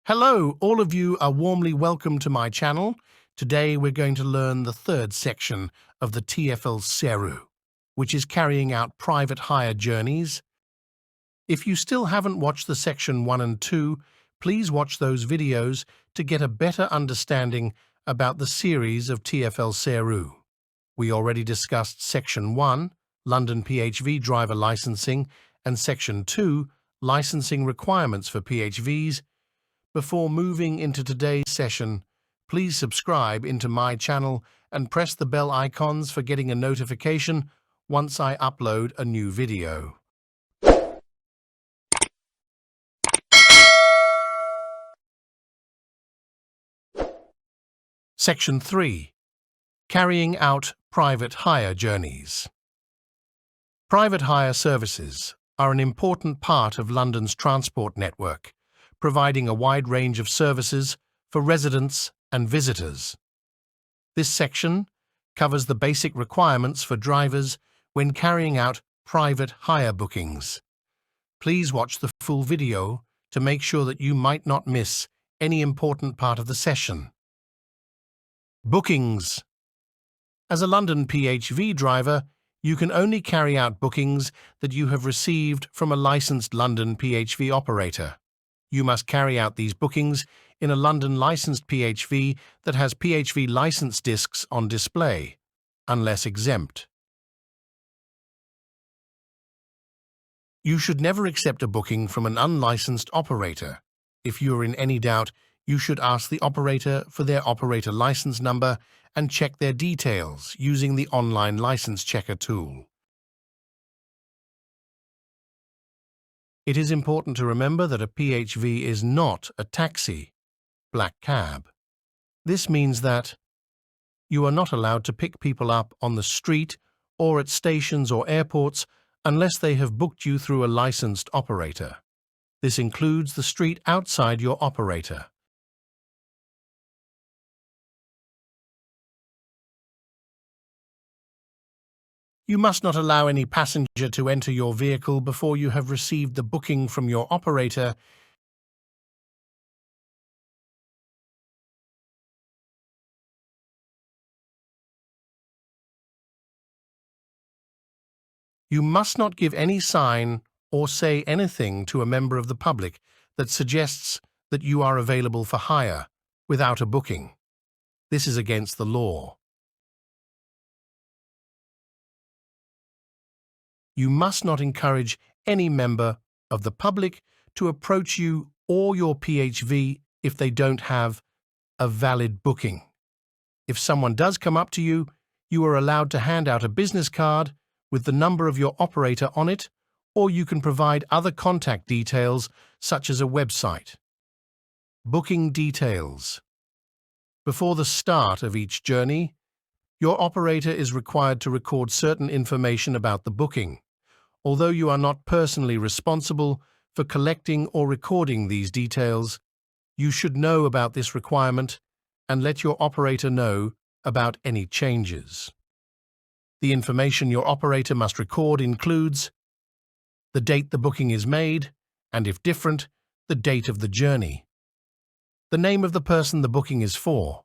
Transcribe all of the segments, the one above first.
Hello, all of you are warmly welcome to my channel. Today we're going to learn the third section of the TFL SERU, which is carrying out private hire journeys. If you still haven't watched the section 1 and 2, please watch those videos to get a better understanding about the series of TFL SERU. We already discussed section 1, London PHV driver licensing, and section 2, licensing requirements for PHVs. Before moving into today's session, please subscribe into my channel and press the bell icons for getting a notification once I upload a new video. Section 3. Carrying out private hire journeys. Private hire services are an important part of London's transport network, providing a wide range of services for residents and visitors. This section covers the basic requirements for drivers when carrying out private hire bookings. Please watch the full video to make sure that you might not miss any important part of the session. Bookings. As a London PHV driver, you can only carry out bookings that you have received from a licensed London PHV operator. You must carry out these bookings in a London licensed PHV that has PHV license discs on display, unless exempt. You should never accept a booking from an unlicensed operator. If you are in any doubt, you should ask the operator for their operator license number and check their details using the online license checker tool. It is important to remember that a PHV is not a taxi, black cab. This means that you are not allowed to pick people up on the street or at stations or airports unless they have booked you through a licensed operator. This includes the street outside your operator. You must not allow any passenger to enter your vehicle before you have received the booking from your operator. You must not give any sign or say anything to a member of the public that suggests that you are available for hire without a booking. This is against the law. You must not encourage any member of the public to approach you or your PHV if they don't have a valid booking. If someone does come up to you, you are allowed to hand out a business card with the number of your operator on it, or you can provide other contact details such as a website. Booking details. Before the start of each journey, your operator is required to record certain information about the booking. Although you are not personally responsible for collecting or recording these details, you should know about this requirement and let your operator know about any changes. The information your operator must record includes the date the booking is made, and if different, the date of the journey, the name of the person the booking is for,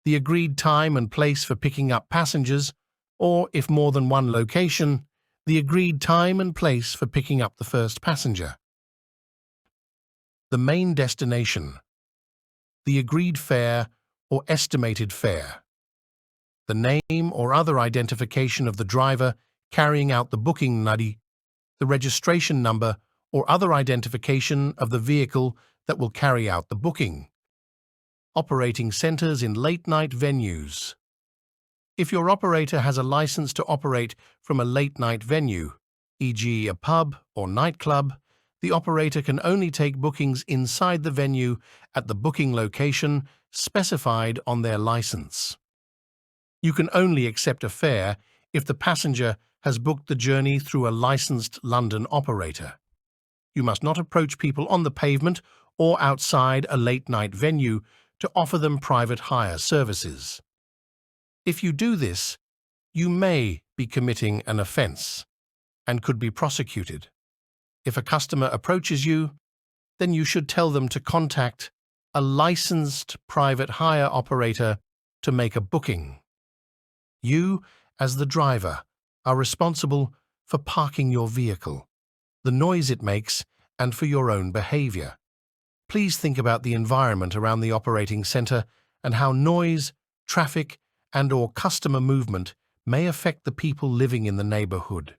the agreed time and place for picking up passengers, or, if more than one location, the agreed time and place for picking up the first passenger, the main destination, the agreed fare or estimated fare, the name or other identification of the driver carrying out the booking nuddy, the registration number or other identification of the vehicle that will carry out the booking, operating centres in late-night venues. If your operator has a license to operate from a late-night venue, e.g. a pub or nightclub, the operator can only take bookings inside the venue at the booking location specified on their license. You can only accept a fare if the passenger has booked the journey through a licensed London operator. You must not approach people on the pavement or outside a late-night venue to offer them private hire services. If you do this, you may be committing an offence and could be prosecuted. If a customer approaches you, then you should tell them to contact a licensed private hire operator to make a booking. You, as the driver, are responsible for parking your vehicle, the noise it makes, and for your own behavior. Please think about the environment around the operating center and how noise, traffic, and/or customer movement may affect the people living in the neighborhood.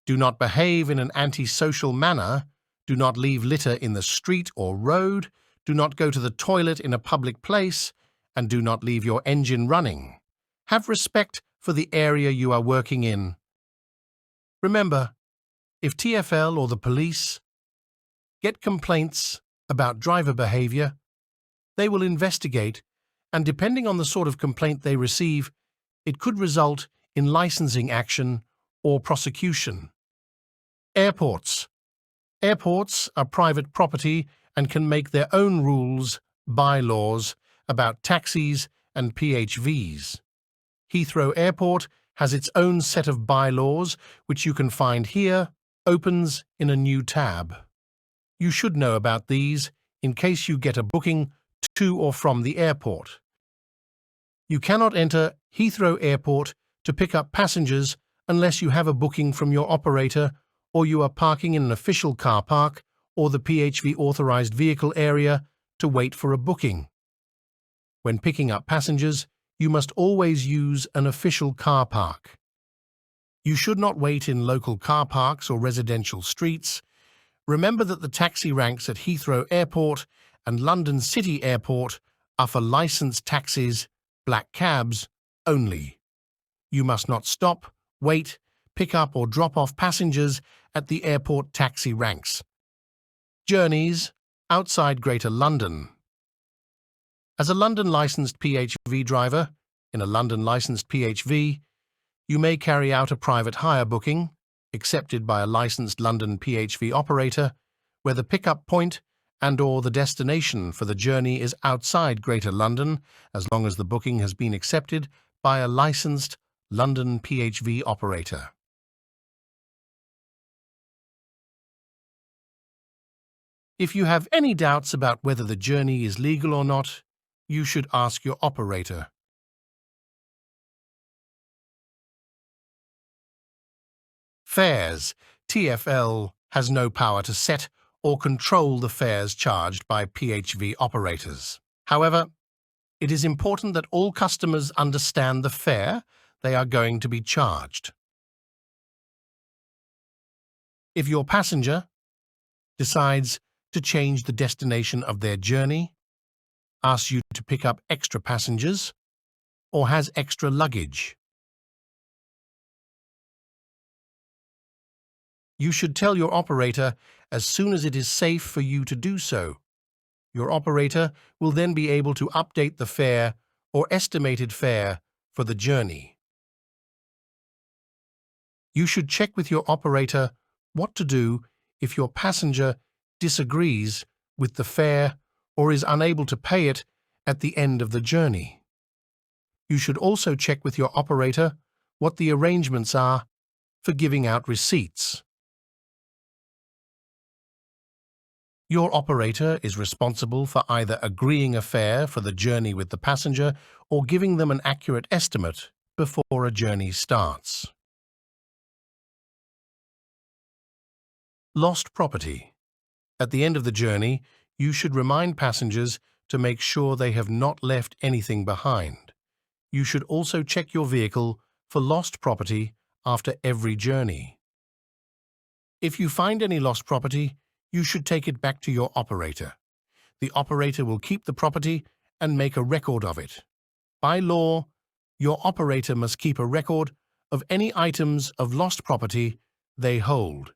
Do not behave in an antisocial manner. Do not leave litter in the street or road. Do not go to the toilet in a public place, and do not leave your engine running. Have respect for the area you are working in. Remember, if TFL or the police get complaints about driver behavior, they will investigate, and depending on the sort of complaint they receive, it could result in licensing action or prosecution. Airports. Airports are private property and can make their own rules, bylaws, about taxis and PHVs. Heathrow Airport has its own set of bylaws, which you can find here, opens in a new tab. You should know about these in case you get a booking to or from the airport. You cannot enter Heathrow Airport to pick up passengers unless you have a booking from your operator or you are parking in an official car park or the PHV authorized vehicle area to wait for a booking. When picking up passengers, you must always use an official car park. You should not wait in local car parks or residential streets. Remember that the taxi ranks at Heathrow Airport and London City Airport are for licensed taxis, black cabs, only. You must not stop, wait, pick up or drop off passengers at the airport taxi ranks. Journeys outside Greater London. As a London licensed PHV driver, in a London licensed PHV, you may carry out a private hire booking, accepted by a licensed London PHV operator, where the pickup point and/or the destination for the journey is outside Greater London, as long as the booking has been accepted by a licensed London PHV operator. If you have any doubts about whether the journey is legal or not, you should ask your operator. Fares. TFL has no power to set or control the fares charged by PHV operators. However, it is important that all customers understand the fare they are going to be charged. If your passenger decides to change the destination of their journey, asks you to pick up extra passengers, or has extra luggage, you should tell your operator as soon as it is safe for you to do so. Your operator will then be able to update the fare or estimated fare for the journey. You should check with your operator what to do if your passenger disagrees with the fare or is unable to pay it at the end of the journey. You should also check with your operator what the arrangements are for giving out receipts. Your operator is responsible for either agreeing a fare for the journey with the passenger or giving them an accurate estimate before a journey starts. Lost property. At the end of the journey, you should remind passengers to make sure they have not left anything behind. You should also check your vehicle for lost property after every journey. If you find any lost property, you should take it back to your operator. The operator will keep the property and make a record of it. By law, your operator must keep a record of any items of lost property they hold.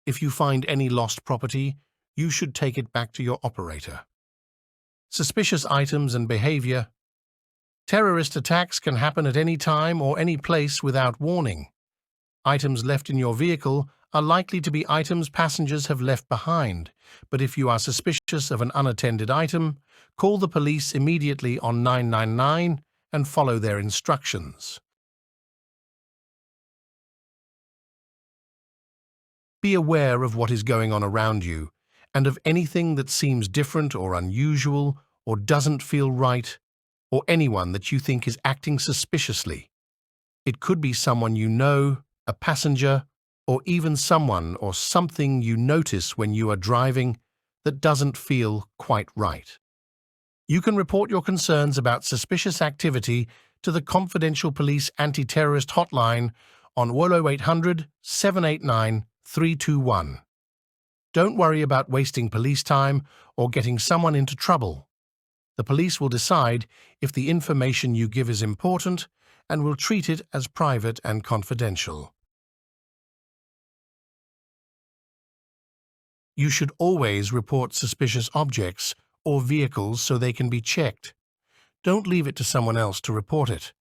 If you find any lost property, you should take it back to your operator. Suspicious items and behavior. Terrorist attacks can happen at any time or any place without warning. Items left in your vehicle are likely to be items passengers have left behind, but if you are suspicious of an unattended item, call the police immediately on 999 and follow their instructions. Be aware of what is going on around you and of anything that seems different or unusual or doesn't feel right, or anyone that you think is acting suspiciously. It could be someone you know, a passenger, or even someone or something you notice when you are driving that doesn't feel quite right. You can report your concerns about suspicious activity to the Confidential Police Anti-Terrorist Hotline on 0800 789 321. Don't worry about wasting police time or getting someone into trouble. The police will decide if the information you give is important and will treat it as private and confidential. You should always report suspicious objects or vehicles so they can be checked. Don't leave it to someone else to report it.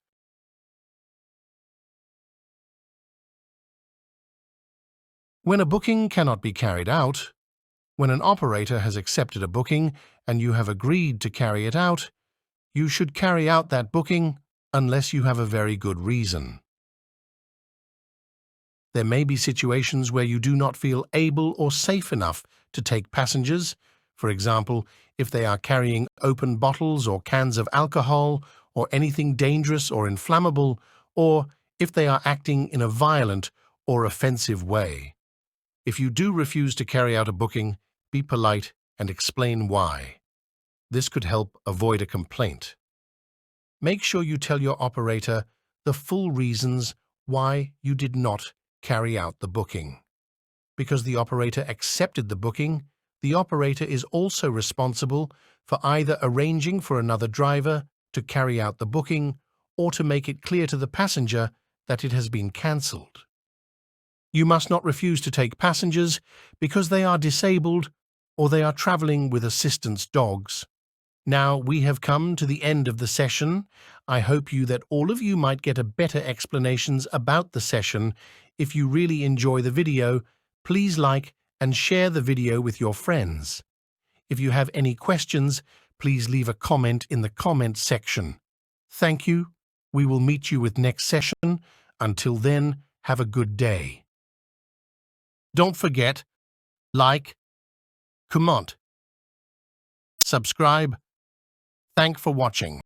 When a booking cannot be carried out, when an operator has accepted a booking and you have agreed to carry it out, you should carry out that booking unless you have a very good reason. There may be situations where you do not feel able or safe enough to take passengers, for example, if they are carrying open bottles or cans of alcohol or anything dangerous or inflammable, or if they are acting in a violent or offensive way. If you do refuse to carry out a booking, be polite and explain why. This could help avoid a complaint. Make sure you tell your operator the full reasons why you did not carry out the booking. Because the operator accepted the booking, the operator is also responsible for either arranging for another driver to carry out the booking or to make it clear to the passenger that it has been cancelled. You must not refuse to take passengers because they are disabled or they are travelling with assistance dogs. Now we have come to the end of the session. I hope that all of you might get a better explanations about the session. If you really enjoy the video, please like and share the video with your friends. If you have any questions, please leave a comment in the comment section. Thank you. We will meet you with next session. Until then, have a good day. Don't forget, like, comment, subscribe. Thanks for watching.